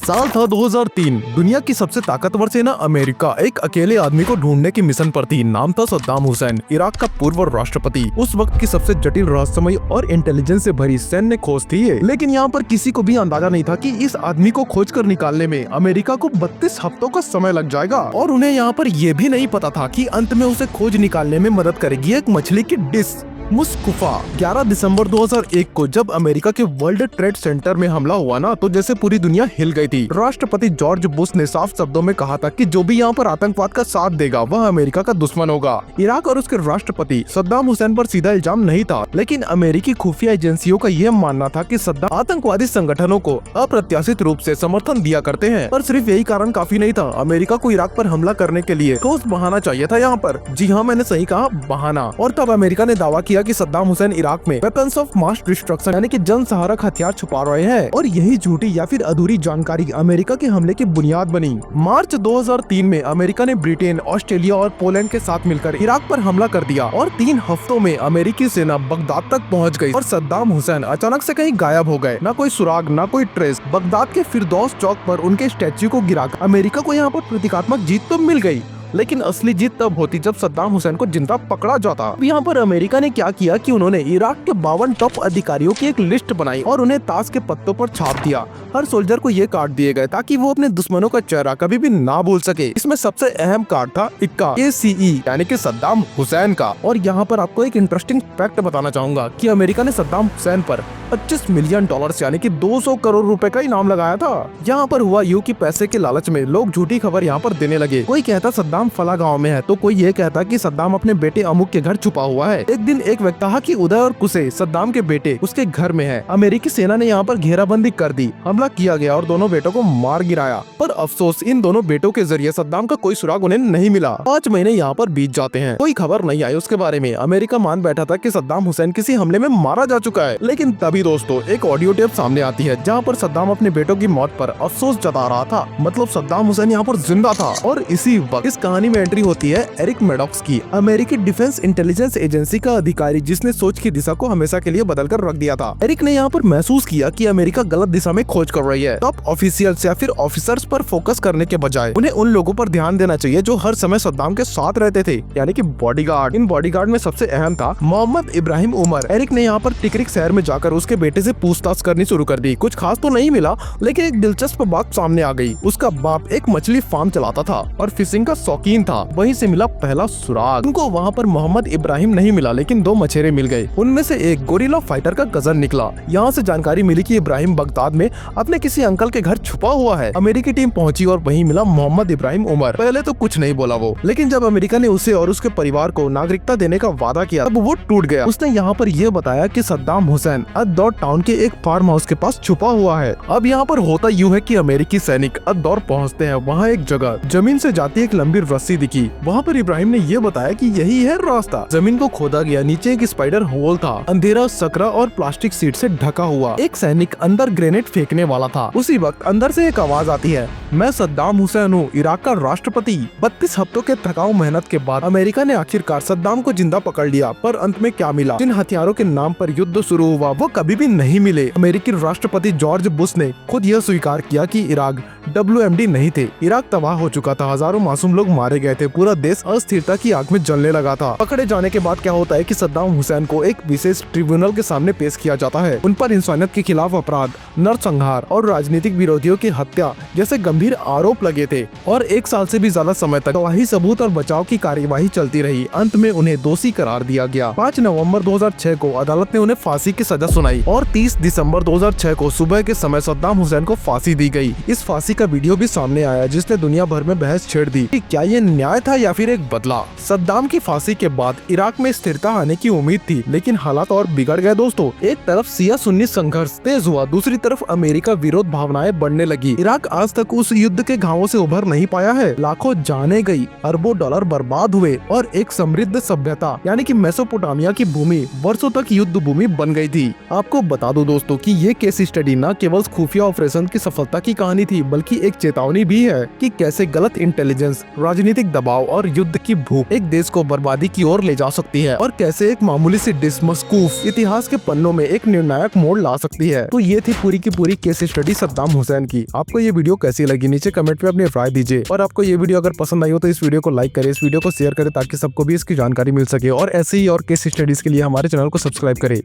साल था 2003। दुनिया की सबसे ताकतवर सेना अमेरिका एक अकेले आदमी को ढूंढने की मिशन पर थी। नाम था सद्दाम हुसैन, इराक का पूर्व राष्ट्रपति। उस वक्त की सबसे जटिल, रहस्यमयी और इंटेलिजेंस से भरी सैन्य खोज थी ये। लेकिन यहाँ पर किसी को भी अंदाजा नहीं था कि इस आदमी को खोज कर निकालने में अमेरिका को 32 हफ्तों का समय लग जाएगा। और उन्हें यहाँ पर यह भी नहीं पता था कि अंत में उसे खोज निकालने में मदद करेगी एक मछली की डिश, मुस्कुफा। 11 दिसंबर 2001 को जब अमेरिका के वर्ल्ड ट्रेड सेंटर में हमला हुआ ना, तो जैसे पूरी दुनिया हिल गई थी। राष्ट्रपति जॉर्ज बुश ने साफ शब्दों में कहा था कि जो भी यहाँ पर आतंकवाद का साथ देगा वह अमेरिका का दुश्मन होगा। इराक और उसके राष्ट्रपति सद्दाम हुसैन पर सीधा इल्जाम नहीं था, लेकिन अमेरिकी खुफिया एजेंसियों का यह मानना था कि सद्दाम आतंकवादी संगठनों को अप्रत्याशित रूप से समर्थन दिया करते हैं। पर सिर्फ यही कारण काफी नहीं था। अमेरिका को इराक पर हमला करने के लिए ठोस बहाना चाहिए था यहाँ पर। जी हाँ, मैंने सही कहा, बहाना। और तब अमेरिका ने दावा किया कि सद्दाम हुसैन इराक में वेपन्स ऑफ मास डिस्ट्रक्शन यानी कि जनसंहारक हथियार छुपा रहे हैं। और यही झूठी या फिर अधूरी जानकारी अमेरिका के हमले की बुनियाद बनी। मार्च 2003 में अमेरिका ने ब्रिटेन, ऑस्ट्रेलिया और पोलैंड के साथ मिलकर इराक पर हमला कर दिया और 3 हफ्तों में अमेरिकी सेना बगदाद तक पहुंच गई और सद्दाम हुसैन अचानक से कहीं गायब हो गए। न कोई सुराग, न कोई ट्रेस। बगदाद के फिरदौस चौक पर उनके स्टैच्यू को गिराकर अमेरिका को यहाँ पर प्रतीकात्मक जीत तो मिल गई, लेकिन असली जीत तब होती जब सद्दाम हुसैन को जिंदा पकड़ा जाता। यहाँ पर अमेरिका ने क्या किया कि उन्होंने इराक के 52 टॉप अधिकारियों की एक लिस्ट बनाई और उन्हें ताश के पत्तों पर छाप दिया। हर सोल्जर को ये कार्ड दिए गए ताकि वो अपने दुश्मनों का चेहरा कभी भी ना भूल सके। इसमें सबसे अहम कार्ड था इक्का, ACE यानी कि सद्दाम हुसैन का। और यहाँ पर आपको एक इंटरेस्टिंग फैक्ट बताना चाहूंगा कि अमेरिका ने सद्दाम हुसैन पर $25 मिलियन यानी कि 200 करोड़ रुपए का इनाम लगाया था। यहाँ पर हुआ यूं कि पैसे के लालच में लोग झूठी खबर यहाँ पर देने लगे। कोई कहता सद्दाम फला गांव में है, तो कोई ये कहता कि सद्दाम अपने बेटे अमुक के घर छुपा हुआ है। एक दिन एक व्यक्ति कहा कि उदय और कुसे, सद्दाम के बेटे, उसके घर में है। अमेरिकी सेना ने यहाँ पर घेराबंदी कर दी, हमला किया गया और दोनों बेटों को मार गिराया। पर अफसोस, इन दोनों बेटों के जरिए सद्दाम का कोई सुराग उन्हें नहीं मिला। 5 महीने यहाँ पर बीत जाते हैं, कोई खबर नहीं आई उसके बारे में। अमेरिका मान बैठा था कि सद्दाम हुसैन किसी हमले में मारा जा चुका है। लेकिन तभी दोस्तों एक ऑडियो टेप सामने आती है जहाँ पर सद्दाम अपने बेटों की मौत पर अफसोस जता रहा था। मतलब सद्दाम हुसैन यहाँ पर जिंदा था। और इसी वक्त इस कहानी में एंट्री होती है एरिक मैडॉक्स की, अमेरिकी डिफेंस इंटेलिजेंस एजेंसी का अधिकारी, जिसने सोच की दिशा को हमेशा के लिए बदल कर रख दिया था। एरिक ने यहाँ पर महसूस किया कि अमेरिका गलत दिशा में खोज कर रही है। टॉप ऑफिशियल्स या फिर ऑफिसर्स पर फोकस करने के बजाय उन्हें उन लोगों पर ध्यान देना चाहिए जो हर समय सद्दाम के साथ रहते थे, यानी कि बॉडीगार्ड। इन बॉडीगार्ड में सबसे अहम था मोहम्मद इब्राहिम उमर। एरिक ने यहाँ पर टिकरिक शहर में जाकर उसके बेटे से पूछताछ करनी शुरू कर दी। कुछ खास तो नहीं मिला, लेकिन एक दिलचस्प बात सामने आ गई। उसका बाप एक मछली फार्म चलाता था और फिशिंग का शौकीन था। वहीं से मिला पहला सुराग। उनको वहाँ पर मोहम्मद इब्राहिम नहीं मिला, लेकिन 2 मछेरे मिल गए। उनमें से एक गोरिल्ला फाइटर का गजन निकला। यहाँ से जानकारी मिली कि इब्राहिम बगदाद में अपने किसी अंकल के घर छुपा हुआ है। अमेरिकी टीम पहुंची और वहीं मिला मोहम्मद इब्राहिम उमर। पहले तो कुछ नहीं बोला वो, लेकिन जब अमेरिका ने उसे और उसके परिवार को नागरिकता देने का वादा किया, तब वो टूट गया। उसने यहाँ पर यह बताया कि सद्दाम हुसैन अद-दौर टाउन के एक फार्म हाउस के पास छुपा हुआ है। अब यहाँ पर होता यूँ है कि अमेरिकी सैनिक अद-दौर पहुँचते हैं। वहाँ एक जगह जमीन से जाती एक लंबी रस्सी दिखी। वहाँ पर इब्राहिम ने यह बताया कि यही है रास्ता। जमीन को खोदा गया, नीचे एक स्पाइडर होल था, अंधेरा, सकरा और प्लास्टिक सीट से ढका हुआ। एक सैनिक अंदर ग्रेनेड फेंकने वाला था। उसी वक्त अंदर से एक आवाज आती है, मैं सद्दाम हुसैन हूँ, इराक का राष्ट्रपति। 32 हफ्तों के थकाऊ मेहनत के बाद अमेरिका ने आखिरकार सद्दाम को जिंदा पकड़ लिया। पर अंत में क्या मिला? जिन हथियारों के नाम पर युद्ध शुरू हुआ वो कभी भी नहीं मिले। अमेरिकी राष्ट्रपति जॉर्ज बुश ने खुद यह स्वीकार किया कि इराक WMD नहीं थे। इराक तबाह हो चुका था, हजारों मासूम लोग मारे गए थे, पूरा देश अस्थिरता की आग में जलने लगा था। पकड़े जाने के बाद क्या होता है कि सद्दाम हुसैन को एक विशेष ट्रिब्यूनल के सामने पेश किया जाता है। उन पर इंसानियत के खिलाफ अपराध, नरसंहार और राजनीतिक विरोधियों की हत्या जैसे गंभीर आरोप लगे थे। और 1 साल से भी ज्यादा समय तक गवाही, सबूत और बचाव की कार्यवाही चलती रही। अंत में उन्हें दोषी करार दिया गया। 5 नवंबर 2006 को अदालत ने उन्हें फांसी की सजा सुनाई और 30 दिसंबर 2006 को सुबह के समय सद्दाम हुसैन को फांसी दी गई। इस फांसी का वीडियो भी सामने आया जिसने दुनिया भर में बहस छेड़ दी कि क्या ये न्याय था या फिर एक बदला। सद्दाम की फांसी के बाद इराक में स्थिरता आने की उम्मीद थी, लेकिन हालात और बिगड़ गए दोस्तों। एक तरफ शिया सुन्नी संघर्ष तेज हुआ, दूसरी तरफ अमेरिका विरोध भावनाएं बढ़ने लगी। इराक आज तक उस युद्ध के घावों से उभर नहीं पाया है। लाखों जाने गई, अरबों डॉलर बर्बाद हुए और एक समृद्ध सभ्यता यानी कि मेसोपोटामिया की भूमि वर्षों तक युद्ध भूमि बन गई थी। आपको बता दो दोस्तों कि ये केस स्टडी न केवल खुफिया ऑपरेशन की सफलता की कहानी थी, बल्कि एक चेतावनी भी है कि कैसे गलत इंटेलिजेंस, राजनीतिक दबाव और युद्ध की भूख एक देश को बर्बादी की ओर ले जा सकती है, और कैसे एक मामूली सी डिश मस्कूफ इतिहास के पन्नों में एक निर्णायक मोड़ ला सकती है। तो ये थी पूरी की पूरी केस स्टडी सद्दाम हुसैन की। आपको ये वीडियो कैसी लगी नीचे कमेंट में अपनी राय दीजिए, और आपको ये वीडियो अगर पसंद आई हो तो इस वीडियो को लाइक करें, इस वीडियो को शेयर करें ताकि सबको भी इसकी जानकारी मिल सके, और ऐसे ही और केस स्टडीज के लिए हमारे चैनल को सब्सक्राइब करें।